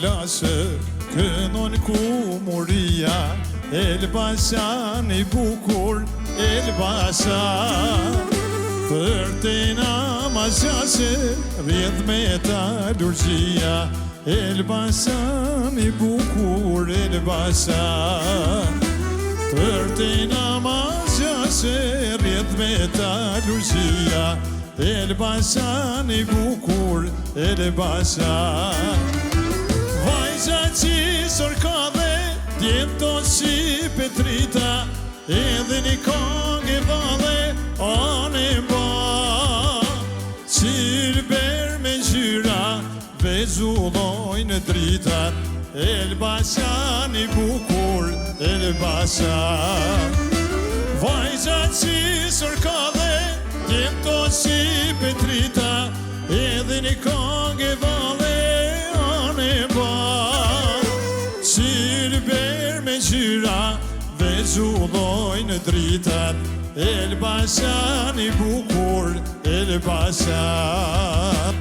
lashe kënon kumuria Elbasan I bukur Elbasan Për te namazase rjedh me ta lurgjia Elbasan I bukur Elbasan Për te namazase rjedh me ta lurgjia Elbasan I bukur Elbasan Vajza qisor ka dhe djeto si Petrita Edhe një kong e vale anë ba Qilber me gjyra vezullojnë dritat Elbasan I bukur Elbasan Vajza qisor ka dhe djeto si Petrita Edhe një kong e vale anë ba Qilber me gjyra vezullojnë dritat Elbasan I bukur Elbasan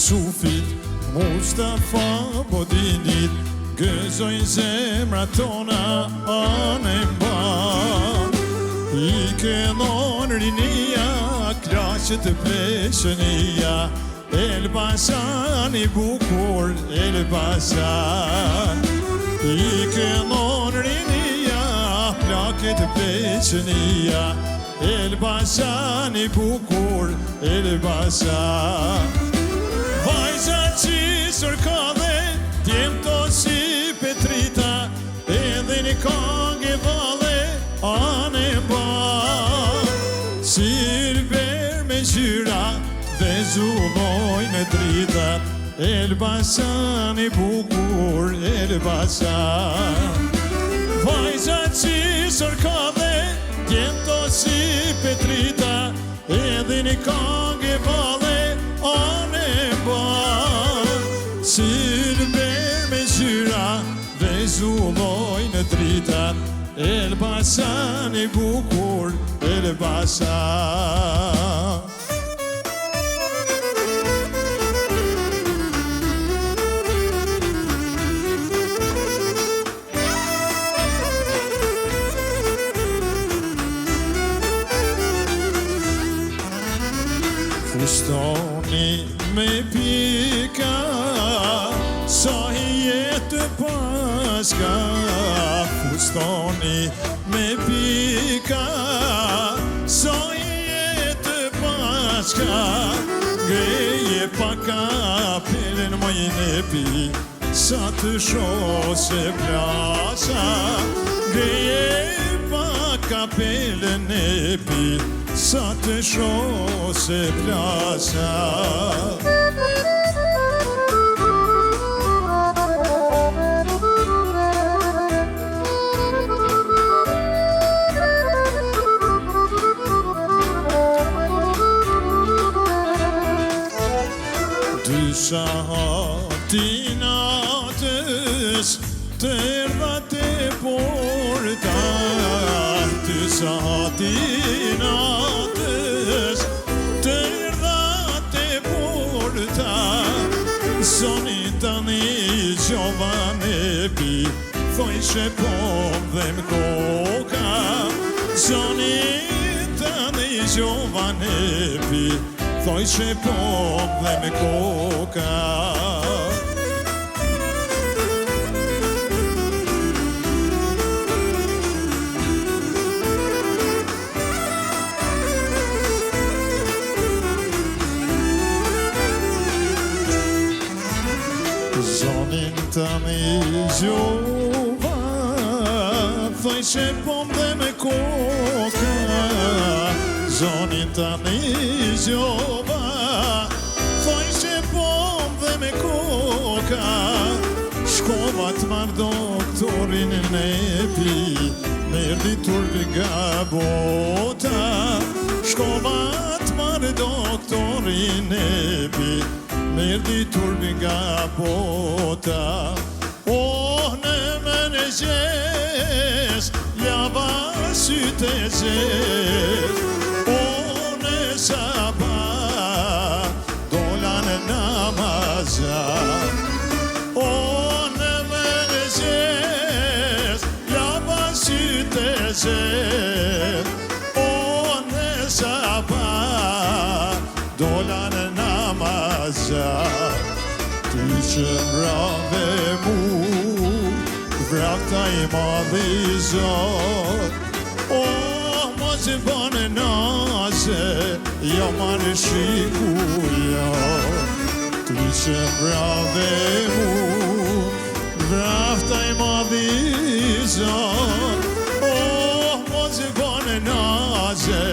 Sufit, Mustafa Bodinit Gëzojnë zemra tona anë mban I kënon rinia, klaqët të pleshënia Elbasan I bukur Elbasan I kënon rinia, klaqët të pleshënia Elbasan I bukur Elbasan Vajza qisor ka dhe djemto si Petrita Edhe një kong e vale anë ba Qilber me gjyra vezullojnë dritat Elbasan I bukur Elbasan Vajza qisor ka dhe djemto si Petrita Edhe një kong e vale anë ba Qilber me gjyra vezullojnë dritat Elbasan I bukur Elbasan Fustoni me pika Sa I jetë paska Fustoni me pika Sa I jetë paska Greje pa kapelen mojnë e pi Sa të shose plasa Greje pa kapelen e pi Sa të shose plasa Dysha hati natës të erdha te porta Dysha hati natës të erdha te porta Zoni tani Gjovanepi thojshe po dhe m'koka Zoni tani Gjovanepi thojshe po dhe m'koka Zonin tani Gjova thojshe po dhe m'koka Zonin tani Gjova thojshe po dhe m'koka Shkova t'mar doktorin Nepi merdi turp nga bota Shkovat marë doktorin e bi Mirë ditur nga bota në mëngjes Ljava sytë e gjes Në sabat Dola në namazat Në mëngjes Ljava sytë e gjes Në sabat Dola në namazat Ty që mrave mu Vrafta i madhi zot Mos e bane naze Jo marë shikuja Ty që mrave mu Vrafta i madhi zot Mos e bane naze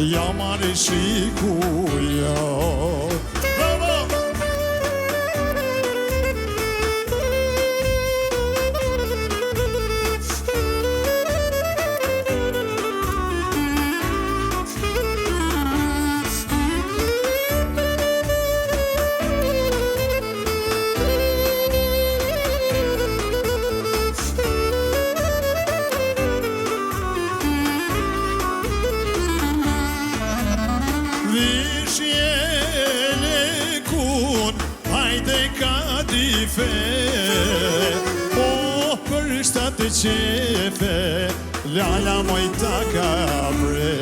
Jo marë shikuja Për shtatë qefe Lala moj ta ka bre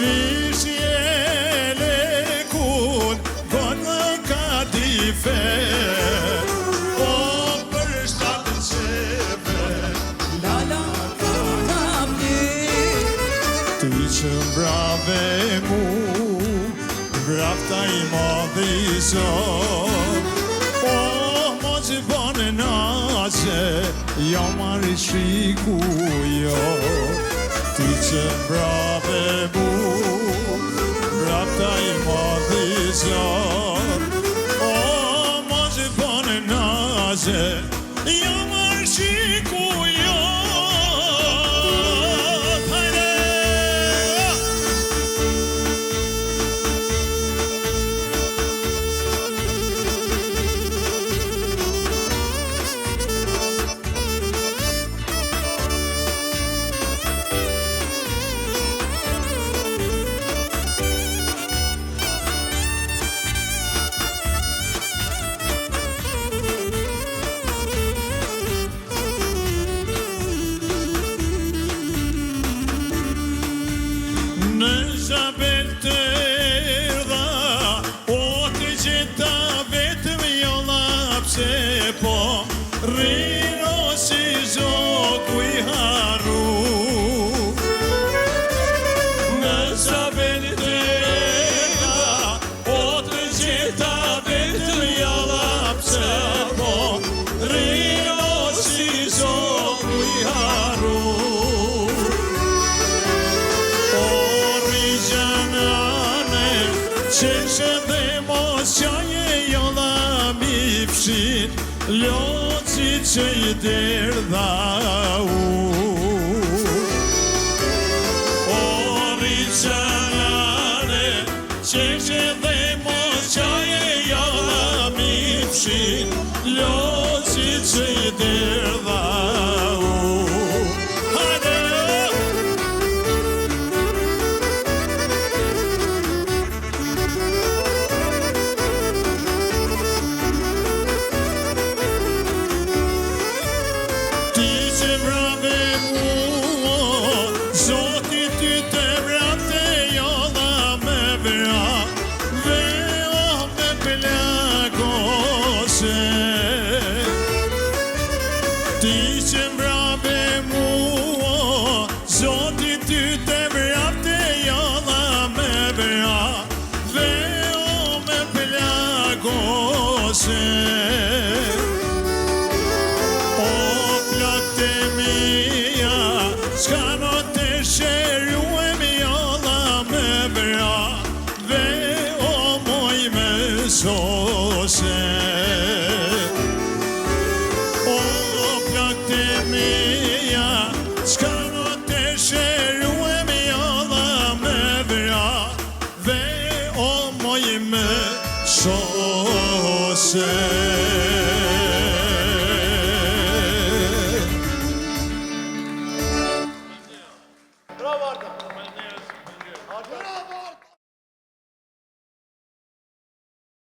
Vishje lekun Gona ka dife Për shtatë qefe Lala ka bre Ty që mbrave mu Vrafta i madhi zot Mos e bane naze Jo marë shikujo Ty që mbrave mu Vrafta i madhi zot Mos e bane naze Jo marë shikujo Në shabel të erdha O të gjitha vetëm jo lapse Po rriro si zoku i haru Në shabel të erdha O të gjitha vetëm jo lapse Po rriro si zoku i haru Qeshe dhe mos qaje jo dha mi fshin Loci që i derdha u Riqanane Qeshe dhe mos qaje jo dha mi fshin Loci që i derdha u Ti që mbrave mua Zoti ty të vrapte jo dha me vra Dhe o me plagose O plakte mia Ska no të shëruem jo dha me vra Dhe o moj me sose Ska no të shëruem jo dha me vra se